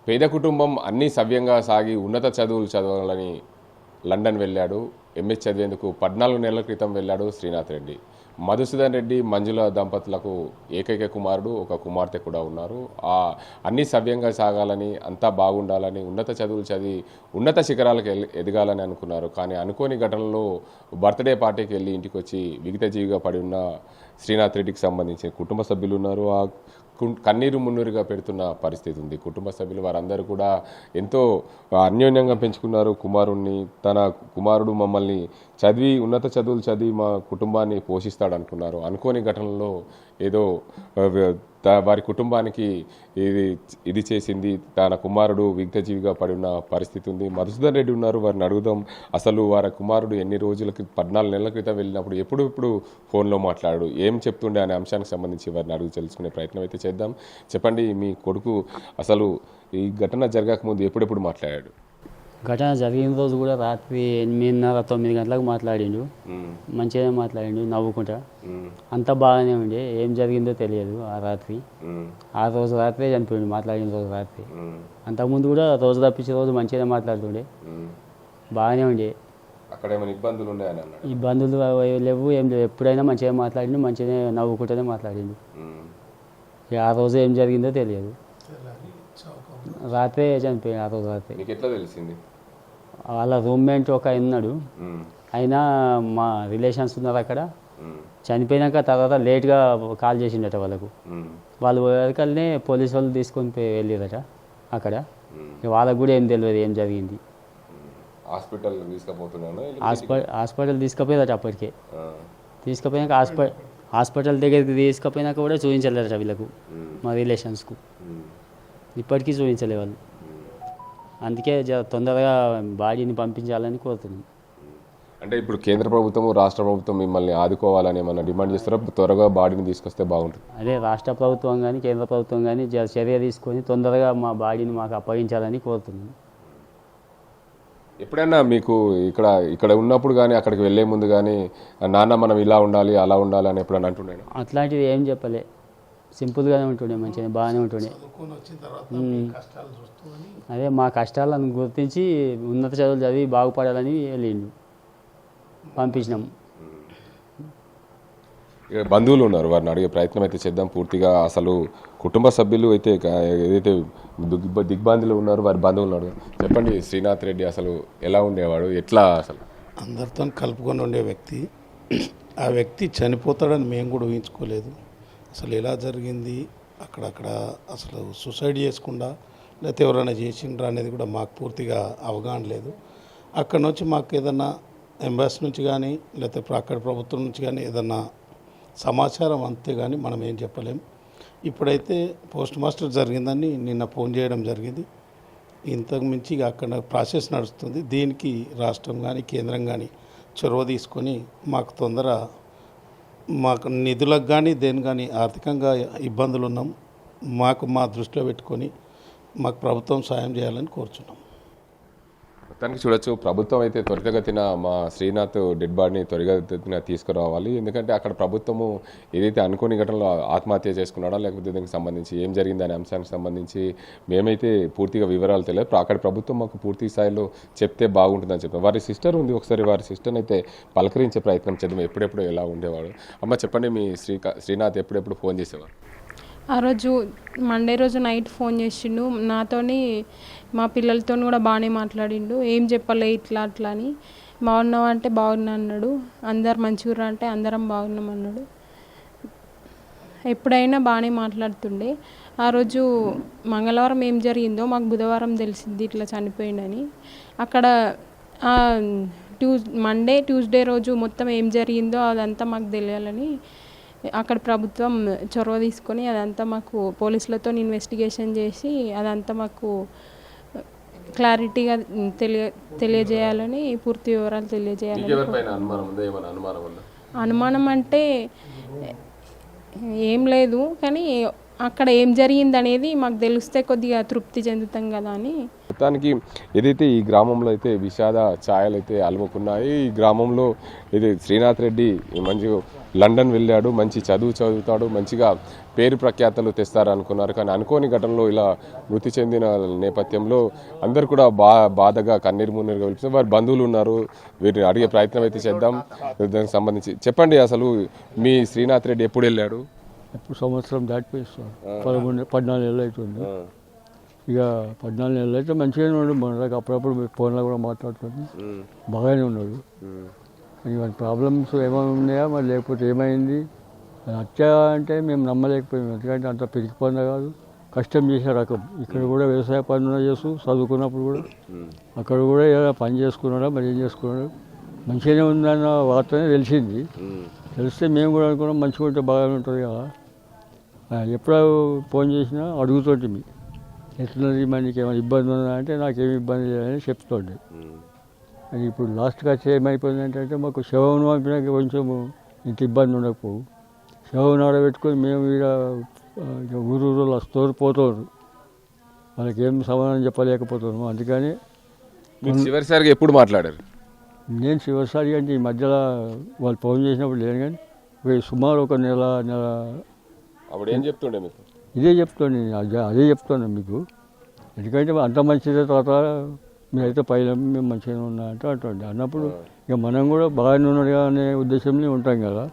పేద కుటుంబం అన్నీ సవ్యంగా సాగి ఉన్నత చదువులు చదవాలని లండన్ వెళ్ళాడు. ఎంఎస్ చదివేందుకు 14 నెలల క్రితం వెళ్ళాడు శ్రీనాథ్ రెడ్డి. మధుసూదన్ రెడ్డి మంజుల దంపతులకు ఏకైక కుమారుడు, ఒక కుమార్తె కూడా ఉన్నారు. అన్నీ సవ్యంగా సాగాలని, అంతా బాగుండాలని, ఉన్నత చదువులు చదివి ఉన్నత శిఖరాలకు ఎదగాలని అనుకున్నారు. కానీ అనుకోని ఘటనలో బర్త్డే పార్టీకి వెళ్ళి ఇంటికి వచ్చి విగతజీవిగా పడి ఉన్న శ్రీనాథ్ రెడ్డికి సంబంధించిన కుటుంబ సభ్యులు ఉన్నారు. కన్నీరు మున్నీరుగా పెడుతున్న పరిస్థితి ఉంది. కుటుంబ సభ్యులు వారందరూ కూడా ఎంతో అన్యోన్యంగా పెంచుకున్నారు కుమారుణ్ణి. తన కుమారుడు మమ్మల్ని చదివి ఉన్నత చదువులు చదివి మా కుటుంబాన్ని పోషిస్తాడనుకున్నారు. అనుకోని ఘటనలో ఏదో వారి కుటుంబానికి ఇది చేసింది. తన కుమారుడు విగతజీవిగా పడి ఉన్న పరిస్థితి ఉంది. మధుసూదన్ రెడ్డి ఉన్నారు, వారిని అడుగుదాం. అసలు వారి కుమారుడు ఎన్ని రోజులకి 14 నెలల క్రితం వెళ్ళినప్పుడు ఎప్పుడు ఫోన్లో మాట్లాడు, ఏం చెప్తుండే అనే అంశానికి సంబంధించి వారిని అడుగు తెలుసుకునే ప్రయత్నం అయితే చేద్దాం. చెప్పండి, మీ కొడుకు అసలు ఈ ఘటన జరగకముందు ఎప్పుడెప్పుడు మాట్లాడాడు? ఘటన జరిగిన రోజు కూడా రాత్రి 8:30, 9 గంటలకు మాట్లాడిండు. మంచిగానే మాట్లాడిండు, నవ్వుకుంటా. అంతా బాగానే ఉండే. ఏం జరిగిందో తెలియదు ఆ రాత్రి. ఆ రోజు రాత్రే చనిపోయిండు, మాట్లాడిన రోజు రాత్రి. అంతకుముందు కూడా రోజు తప్పించే రోజు మంచిగానే మాట్లాడుతుండే, బాగానే ఉండే. అక్కడ ఏమైనా ఇబ్బందులు ఉన్నాయని అన్నాడు? ఇబ్బందులు లేవు, ఏం లేవు. ఎప్పుడైనా మంచిగా మాట్లాడిండు, మంచిగానే నవ్వుకుంటూనే మాట్లాడిండు. ఆ రోజు ఏం జరిగిందో తెలియదు, రాత్రే చనిపోయాడు. ఆ రోజు రాత్రి. మీకు ఎట్లా తెలిసింది? వాళ్ళ రూమ్మేట్ ఒక ఆయన ఉన్నాడు, ఆయన మా రిలేషన్స్ ఉన్నారు అక్కడ. చనిపోయినాక తర్వాత లేట్గా కాల్ చేసిండట వాళ్ళకు. వాళ్ళు పోయేకల్నే పోలీసు వాళ్ళు తీసుకొని వెళ్ళిరట అక్కడ. వాళ్ళకు కూడా ఏం తెలియదు ఏం జరిగింది. హాస్పిటల్ తీసుకుపోయేదట. అప్పటికే తీసుకుపోయినాక హాస్పిటల్ దగ్గరికి తీసుకుపోయినాక కూడా చూపించలేదట వీళ్ళకు, మా రిలేషన్స్కు. ఇప్పటికీ చూపించలే వాళ్ళు. అందుకే తొందరగా బాడీని పంపించాలని కోరుతున్నాం. అంటే ఇప్పుడు కేంద్ర ప్రభుత్వం, రాష్ట్ర ప్రభుత్వం మిమ్మల్ని ఆదుకోవాలని ఏమన్నా డిమాండ్ చేస్తారా? త్వరగా బాడీని తీసుకొస్తే బాగుంటుంది. అదే రాష్ట్ర ప్రభుత్వం కానీ కేంద్ర ప్రభుత్వం కానీ చర్య తీసుకొని తొందరగా మా బాడీని మాకు అప్పగించాలని కోరుతున్నాం. ఎప్పుడైనా మీకు ఇక్కడ ఉన్నప్పుడు కానీ అక్కడికి వెళ్ళే ముందు కానీ నాన్న మనం ఇలా ఉండాలి అలా ఉండాలి అని ఎప్పుడైనా అంటున్నాను? అట్లాంటిది ఏం చెప్పలే, సింపుల్గానే ఉంటుండే, మంచిగా బాగానే ఉంటుండే. అదే మా కష్టాలను గుర్తించి ఉన్నత చదువులు చదివి బాగుపడాలని వెళ్ళిండు, పంపించినాం. ఇక్కడ బంధువులు ఉన్నారు, వారిని అడిగే ప్రయత్నం అయితే చేద్దాం. పూర్తిగా అసలు కుటుంబ సభ్యులు అయితే ఏదైతే దిగ్బంధులు ఉన్నారు వారి బంధువులు ఉన్నారు. చెప్పండి, శ్రీనాథ్ రెడ్డి అసలు ఎలా ఉండేవాడు, ఎట్లా అసలు? అందరితో కలుపుకొని ఉండే వ్యక్తి. ఆ వ్యక్తి చనిపోతాడని మేము కూడా ఊహించుకోలేదు. అసలు ఎలా జరిగింది, అక్కడక్కడ అసలు సూసైడ్ చేసుకుండా లేకపోతే ఎవరైనా చేసిండ్రా అనేది కూడా మాకు పూర్తిగా అవగాహన లేదు. అక్కడ నుంచి మాకు ఏదన్నా ఎంబాసీ నుంచి కానీ లేకపోతే అక్కడ ప్రభుత్వం నుంచి కానీ ఏదన్నా సమాచారం అంతే కానీ మనం ఏం చెప్పలేం. ఇప్పుడైతే పోస్ట్ మాస్టర్ జరిగిందని నిన్న ఫోన్ చేయడం జరిగింది. ఇంతకు మించి అక్కడ ప్రాసెస్ నడుస్తుంది. దీనికి రాష్ట్రం కానీ కేంద్రం కానీ చొరవ తీసుకొని మాకు మాకు నిధులకు కానీ దేని కానీ ఆర్థికంగా ఇబ్బందులు ఉన్నాం. మా దృష్టిలో పెట్టుకొని మాకు ప్రభుత్వం సాయం చేయాలని కోరుచున్నాం. మొత్తానికి చూడొచ్చు, ప్రభుత్వం అయితే త్వరితగతిన మా శ్రీనాథ్ డెడ్ బాడీని త్వరితగతిన తీసుకురావాలి. ఎందుకంటే అక్కడ ప్రభుత్వము ఏదైతే అనుకోని ఘటనలో ఆత్మహత్య చేసుకున్నాడా లేకపోతే దీనికి సంబంధించి ఏం జరిగింది అనే అంశానికి సంబంధించి మేమైతే పూర్తిగా వివరాలు తెలియదు. అక్కడ ప్రభుత్వం మాకు పూర్తి స్థాయిలో చెప్తే బాగుంటుందని చెప్పారు. వారి సిస్టర్ ఉంది, ఒకసారి వారి సిస్టర్ని అయితే పలకరించే ప్రయత్నం చేద్దాం. ఎప్పుడెప్పుడు ఎలా ఉండేవాడు? అమ్మ చెప్పండి, మీ శ్రీనాథ్ ఎప్పుడెప్పుడు ఫోన్ చేసేవారు? ఆ రోజు మండే రోజు నైట్ ఫోన్ చేసిండు నాతోని, మా పిల్లలతో కూడా బాగానే మాట్లాడిండు. ఏం చెప్పలే ఇట్లా అట్లా అని. బాగున్నావు అంటే బాగున్నా అన్నాడు. అందరు మంచిగా అంటే అందరం బాగున్నాం అన్నాడు. ఎప్పుడైనా బాగానే మాట్లాడుతుండే. ఆ రోజు మంగళవారం ఏం జరిగిందో మాకు బుధవారం తెలిసింది ఇట్లా చనిపోయిండని. అక్కడ మండే ట్యూస్డే రోజు మొత్తం ఏం జరిగిందో అదంతా మాకు తెలియాలని అక్కడ ప్రభుత్వం చొరవ తీసుకొని అదంతా మాకు పోలీసులతో ఇన్వెస్టిగేషన్ చేసి అదంతా మాకు క్లారిటీగా తెలియజేయాలని, పూర్తి వివరాలు తెలియజేయాలని. అనుమానం అంటే ఏం లేదు, కానీ అక్కడ ఏం జరిగింది అనేది మాకు తెలిస్తే కొద్దిగా తృప్తి చెందుతాం కదా అని. మొత్తానికి ఏదైతే ఈ గ్రామంలో అయితే విషాద ఛాయలు అయితే అలుముకున్నాయి. ఈ గ్రామంలో ఇది శ్రీనాథ్ రెడ్డి మంచి లండన్ వెళ్ళాడు, మంచి చదువు చదువుతాడు, మంచిగా పేరు ప్రఖ్యాతలు తెస్తారు అనుకున్నారు. కానీ అనుకోని ఘటనలో ఇలా మృతి చెందిన నేపథ్యంలో అందరు కూడా బాధగా కన్నీరు మున్నీరుగా వెళ్తున్నారు. వారి బంధువులు ఉన్నారు, వీరిని అడిగే ప్రయత్నం అయితే చేద్దాం. దానికి సంబంధించి చెప్పండి, అసలు మీ శ్రీనాథ్ రెడ్డి ఎప్పుడు వెళ్ళాడు? ఎప్పుడు సంవత్సరం దాటిపోయిస్తాడు, 14 నెలలు అవుతుంది. ఇక 14 నెలలు అయితే మంచిగానే ఉన్నాడు. మన దగ్గర అప్పుడప్పుడు ఫోన్లో కూడా మాట్లాడుతుంది, బాగానే ఉన్నాడు. ఇవన్నీ ప్రాబ్లమ్స్ ఏమైనా ఉన్నాయా మరి, లేకపోతే ఏమైంది హత్య అంటే మేము నమ్మలేకపోయాము. ఎందుకంటే అంత పెరిగిపోయిందా కాదు, కష్టం చేసే రకం. ఇక్కడ కూడా వ్యవసాయ పనులు చేస్తూ చదువుకున్నప్పుడు కూడా అక్కడ కూడా ఏదైనా పని చేసుకున్నాడా మరి ఏం చేసుకున్నాడు, మంచిగానే ఉందన్న వార్తనే తెలిసింది. తెలిస్తే మేము కూడా అనుకున్నాం మంచిగా ఉంటే బాగానే ఉంటుంది కదా. ఎప్పుడో ఫోన్ చేసినా అడుగుతుంటే మీ ఎట్లున్నది, మరి నీకు ఏమైనా ఇబ్బంది ఉందా అంటే నాకేమి ఇబ్బంది లేదని చెప్తుండే. అది ఇప్పుడు లాస్ట్గా వచ్చి ఏమైపోయింది అంటే మాకు శవం పంపినాక కొంచెం ఇంత ఇబ్బంది ఉండకపోవు. శవం ఆడబెట్టుకొని మేము ఇక్కడ ఊరూరు వస్తారు పోతారు, వాళ్ళకి ఏం సమాధానం చెప్పలేకపోతున్నాము. అందుకని చివరిసారిగా ఎప్పుడు మాట్లాడారు? నేను చివరిసారి అంటే ఈ మధ్యలో వాళ్ళు ఫోన్ చేసినప్పుడు లేను, కానీ సుమారు ఒక నెల అప్పుడు ఏం చెప్తుండే మీకు? ఇదే చెప్తాను, అదే చెప్తాను మీకు. ఎందుకంటే అంత మంచిదే తాత, మీరైతే పైన మేము మంచిగానే ఉన్నా అంటే అంటుండే. అన్నప్పుడు ఇక మనం కూడా బాగానే ఉన్నాడు అనే ఉద్దేశంలో ఉంటాం కదా.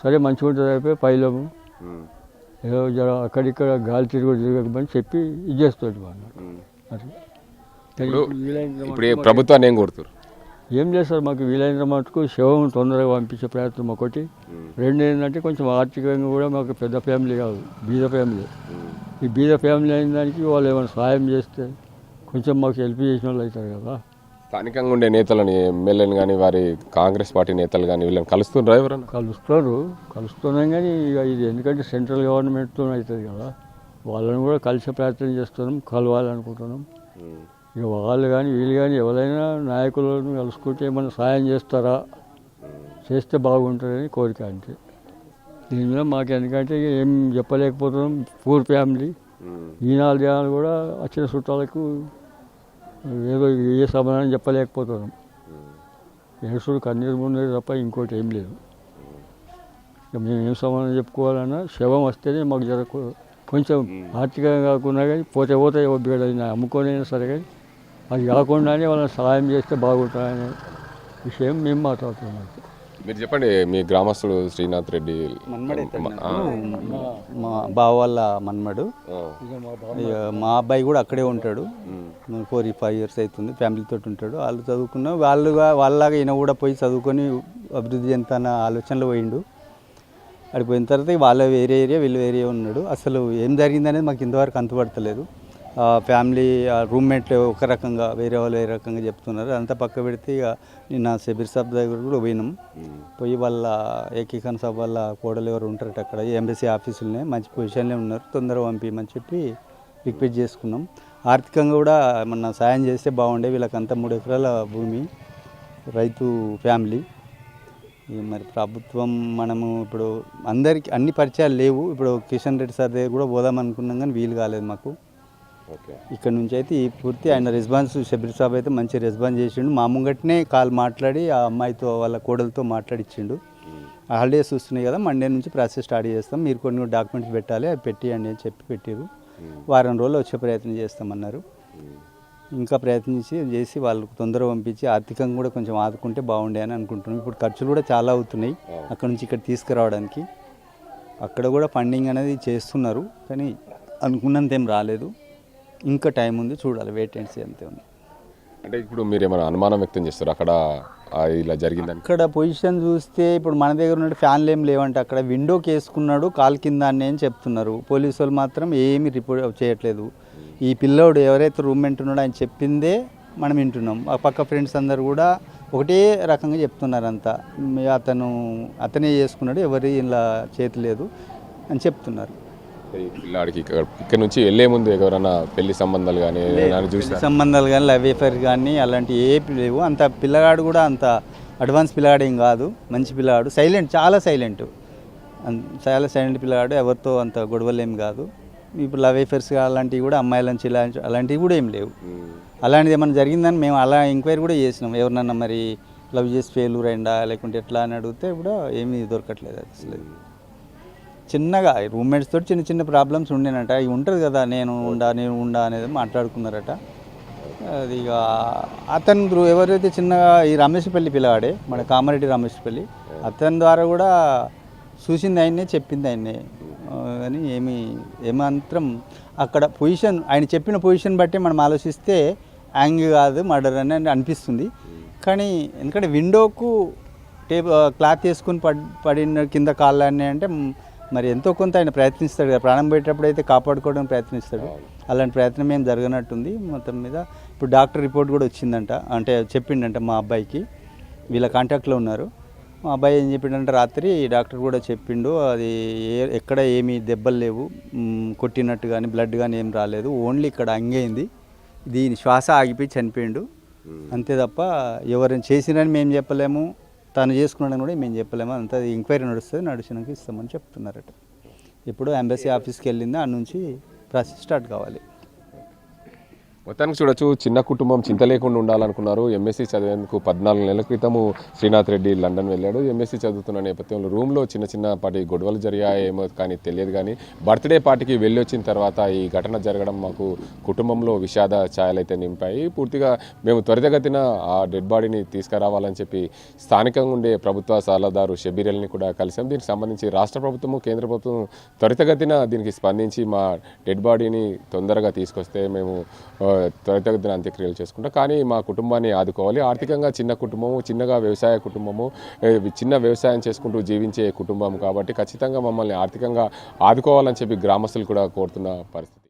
సరే మంచిగా ఉంటుంది అయిపోయి పైలము ఏదో అక్కడిక్కడ గాలి తిరగకమని చెప్పి ఇది చేస్తుంది వాళ్ళు. ఇప్పుడు ప్రభుత్వాన్ని ఏం కొడుతారు? ఏం చేస్తారు, మాకు వీలైనంత మటుకు శవం తొందరగా పంపించే ప్రయత్నం ఒకటి. రెండు ఏంటంటే కొంచెం ఆర్థికంగా కూడా మాకు పెద్ద ఫ్యామిలీ కాదు, బీద ఫ్యామిలీ. ఈ బీద ఫ్యామిలీ అయిన దానికి వాళ్ళు ఏమైనా సహాయం చేస్తే కొంచెం మాకు హెల్ప్ చేసిన వాళ్ళు అవుతారు కదా. స్థానికంగా ఉండే నేతలని, ఎమ్మెల్యేలు కానీ వారి కాంగ్రెస్ పార్టీ నేతలు కానీ వీళ్ళని కలుస్తుండ్రా ఎవరన్నా? కలుస్తున్నాం, కానీ ఇక ఇది ఎందుకంటే సెంట్రల్ గవర్నమెంట్తో అవుతుంది కదా, వాళ్ళని కూడా కలిసే ప్రయత్నం చేస్తున్నాం, కలవాలనుకుంటున్నాం. ఇక వాళ్ళు కానీ వీళ్ళు కానీ ఎవరైనా నాయకులను కలుసుకుంటే ఏమైనా సాయం చేస్తారా, చేస్తే బాగుంటుందని కోరిక. అంతే, దీని మీద మాకు ఎందుకంటే ఏం చెప్పలేకపోతున్నాం. పూర్ ఫ్యామిలీ, ఈనాడు దినాలు కూడా వచ్చిన చుట్టాలకు ఏదో ఏ సమాధానం చెప్పలేకపోతున్నాం. ఏడుసుడు కన్నీరు మున్నీరు తప్ప ఇంకోటి ఏం లేదు. ఇక మేము ఏం సమాధానం చెప్పుకోవాలన్నా శవం వస్తేనే మాకు కొంచెం ఆర్థికంగా కాకుండా కానీ పోతే బిడ్డని అమ్ముకొనైనా సరే, కానీ అది కాకుండానే వాళ్ళని సహాయం చేస్తే బాగుంటుందనే విషయం మేము మాట్లాడుతున్నాం. మీరు చెప్పండి, మీ గ్రామస్తుడు శ్రీనాథ్ రెడ్డి మా బావ వాళ్ళ మన్మడు. మా అబ్బాయి కూడా అక్కడే ఉంటాడు, 4-5 years అవుతుంది, ఫ్యామిలీతో ఉంటాడు. వాళ్ళు చదువుకున్న వాళ్ళలాగా ఈయన కూడా పోయి చదువుకొని అభివృద్ధి చెందుతున్న ఆలోచనలో పోయిండు. అడిపోయిన తర్వాత వాళ్ళ వేరే ఏరియా, వీళ్ళు వేరే ఉన్నాడు. అసలు ఏం జరిగిందనేది మాకు ఇంతవరకు అంతుపడతలేదు. ఫ్యామిలీ రూమ్మేట్లు ఒక రకంగా, వేరే వాళ్ళు వేరే రకంగా చెప్తున్నారు. అంతా పక్క పెడితే ఇక నిన్న షబీర్ సాబ్ దగ్గర కూడా పోయినాం. పోయి వాళ్ళ ఏకీకరణ సభ వాళ్ళ కోడలు ఎవరు ఉంటారట అక్కడ ఎంబసీ ఆఫీసులనే, మంచి పొజిషన్లో ఉన్నారు, తొందరగా పంపించమని చెప్పి రిక్వెస్ట్ చేసుకున్నాం. ఆర్థికంగా కూడా ఏమన్నా సాయం చేస్తే బాగుండే. వీళ్ళకంతా 3 ఎకరాల భూమి, రైతు ఫ్యామిలీ. మరి ప్రభుత్వం మనము ఇప్పుడు అందరికీ అన్ని పరిచయాలు లేవు. ఇప్పుడు కిషన్ రెడ్డి సార్ దగ్గర కూడా పోదాం అనుకున్నాం, కానీ వీలు కాలేదు మాకు. ఇక్కడ నుంచి అయితే ఈ పూర్తి ఆయన రెస్పాన్స్, షబీర్ సాబ్ అయితే మంచి రెస్పాన్స్ చేసిండు. మా ముంగట్నే కాల్ మాట్లాడి ఆ అమ్మాయితో వాళ్ళ కోడలతో మాట్లాడిచ్చిండు. హాలిడేస్ వస్తున్నాయి కదా, మండే నుంచి ప్రాసెస్ స్టార్ట్ చేస్తాం, మీరు కొన్ని డాక్యుమెంట్స్ పెట్టాలి, అవి పెట్టియండి అని చెప్పి పెట్టారు. వారం రోజులు వచ్చే ప్రయత్నం చేస్తామన్నారు. ఇంకా చేసి వాళ్ళకు తొందరగా పంపించి ఆర్థికంగా కూడా కొంచెం ఆదుకుంటే బాగుండే అని అనుకుంటున్నాం. ఇప్పుడు ఖర్చులు కూడా చాలా అవుతున్నాయి అక్కడ నుంచి ఇక్కడ తీసుకురావడానికి. అక్కడ కూడా ఫండింగ్ అనేది చేస్తున్నారు, కానీ అనుకున్నంత ఏం రాలేదు. ఇంకా టైం ఉంది, చూడాలి, వెయిట్ అండ్ సీ అంతే ఉంది. అంటే ఇప్పుడు మీరు ఏమైనా అనుమానం వ్యక్తం చేస్తారు అక్కడ ఇలా జరిగిందని? అక్కడ పొజిషన్ చూస్తే ఇప్పుడు మన దగ్గర ఉన్న ఫ్యాన్లు ఏం లేవంటే అక్కడ విండోకి వేసుకున్నాడు కాలు కింద అని చెప్తున్నారు. పోలీసు వాళ్ళు మాత్రం ఏమీ రిపోర్ట్ చేయట్లేదు. ఈ పిల్లోడు ఎవరైతే రూమ్మేట్ ఉన్నాడో ఆయన చెప్పిందే మనం వింటున్నాం. ఆ పక్క ఫ్రెండ్స్ అందరు కూడా ఒకటే రకంగా చెప్తున్నారు. అంతా అతనే చేసుకున్నాడు, ఎవరి ఇలా చేతి లేదు అని చెప్తున్నారు. పిల్లాడికి ఇక్కడ నుంచి వెళ్ళే ముందు ఎవరైనా పెళ్లి సంబంధాలు కానీ సంబంధాలు కానీ లవ్ అఫేర్ కానీ అలాంటి ఏ లేవు. అంత పిల్లగాడు కూడా అంత అడ్వాన్స్ పిల్లగాడు ఏం కాదు, మంచి పిల్లగాడు, సైలెంట్, చాలా సైలెంట్ పిల్లగాడు, ఎవరితో అంత గొడవలు ఏం కాదు. ఇప్పుడు లవ్ అఫేర్స్ అలాంటివి కూడా అమ్మాయిలంచి అలాంటివి కూడా ఏం లేవు. అలాంటిది ఏమైనా జరిగిందని మేము అలా ఎంక్వైరీ కూడా చేసినాం. ఎవరినన్నా మరి లవ్ చేసి ఫెయిల్యూర్ అయిందా లేకుంటే ఎట్లా అని అడిగితే కూడా ఏమీ దొరకట్లేదు అసలు. చిన్నగా రూమ్మేట్స్ తోటి చిన్న చిన్న ప్రాబ్లమ్స్ ఉండేనట. ఇవి ఉంటుంది కదా, నేను ఉండా అనేది మాట్లాడుకున్నారట. అది ఇక అతను ఎవరైతే చిన్నగా ఈ రమేష్పల్లి పిల్లవాడే, మన కామారెడ్డి రమేష్పల్లి, అతని ద్వారా కూడా చూసింది ఆయన్నే, చెప్పింది ఆయన్నే. కానీ ఏమాత్రం అక్కడ పొజిషన్, ఆయన చెప్పిన పొజిషన్ బట్టి మనం ఆలోచిస్తే యాంగ్ కాదు మర్డర్ అని అనిపిస్తుంది. కానీ ఎందుకంటే విండోకు క్లాత్ వేసుకుని పడిన కింద కాళ్ళని అంటే మరి ఎంతో కొంత ఆయన ప్రయత్నిస్తాడు కదా, ప్రాణం పోయేటప్పుడు అయితే కాపాడుకోవడానికి ప్రయత్నిస్తాడు. అలాంటి ప్రయత్నం ఏం జరగనట్టుంది మొత్తం మీద. ఇప్పుడు డాక్టర్ రిపోర్ట్ కూడా వచ్చిందంట, అంటే చెప్పిండంట మా అబ్బాయికి, వీళ్ళ కాంటాక్ట్లో ఉన్నారు. మా అబ్బాయి ఏం చెప్పిండంటే రాత్రి డాక్టర్ కూడా చెప్పిండు, అది ఎక్కడ ఏమీ దెబ్బలు లేవు, కొట్టినట్టు కానీ బ్లడ్ కానీ ఏం రాలేదు, ఓన్లీ ఇక్కడ అంగైంది, దీని శ్వాస ఆగిపోయి చనిపోయిండు అంతే తప్ప ఎవరైనా చేసినని మేము చెప్పలేము, తను చేసుకున్నాడని కూడా మేము చెప్పలేము. అంతా ఎంక్వైరీ నడిచినాక ఇస్తామని చెప్తున్నారట. ఇప్పుడు ఎంబసీ ఆఫీస్కి వెళ్ళింది, ఆ నుంచి ప్రాసెస్ స్టార్ట్ కావాలి. మొత్తానికి చూడొచ్చు, చిన్న కుటుంబం చింత లేకుండా ఉండాలనుకున్నారు. ఎంఎస్సీ చదివేందుకు 14 నెలల క్రితము శ్రీనాథ్ రెడ్డి లండన్ వెళ్ళాడు. ఎంఎస్సీ చదువుతున్న నేపథ్యంలో రూమ్లో చిన్నపాటి గొడవలు జరిగాయేమో కానీ తెలియదు. కానీ బర్త్డే పార్టీకి వెళ్ళి వచ్చిన తర్వాత ఈ ఘటన జరగడం మాకు కుటుంబంలో విషాద ఛాయలైతే నింపాయి. పూర్తిగా మేము త్వరితగతిన ఆ డెడ్ బాడీని తీసుకురావాలని చెప్పి స్థానికంగా ఉండే ప్రభుత్వ సలహాదారు షబీర్ని కూడా కలిసాం. దీనికి సంబంధించి రాష్ట్ర ప్రభుత్వము కేంద్ర ప్రభుత్వం త్వరితగతిన దీనికి స్పందించి మా డెడ్ బాడీని తొందరగా తీసుకొస్తే మేము త్వరితగతిన అంత్యక్రియలు చేసుకుంటాం. కానీ మా కుటుంబాన్ని ఆదుకోవాలి. ఆర్థికంగా చిన్న కుటుంబము, చిన్నగా వ్యవసాయ కుటుంబము, చిన్న వ్యవసాయం చేసుకుంటూ జీవించే కుటుంబం కాబట్టి ఖచ్చితంగా మమ్మల్ని ఆర్థికంగా ఆదుకోవాలని చెప్పి గ్రామస్తులు కూడా కోరుతున్న పరిస్థితి.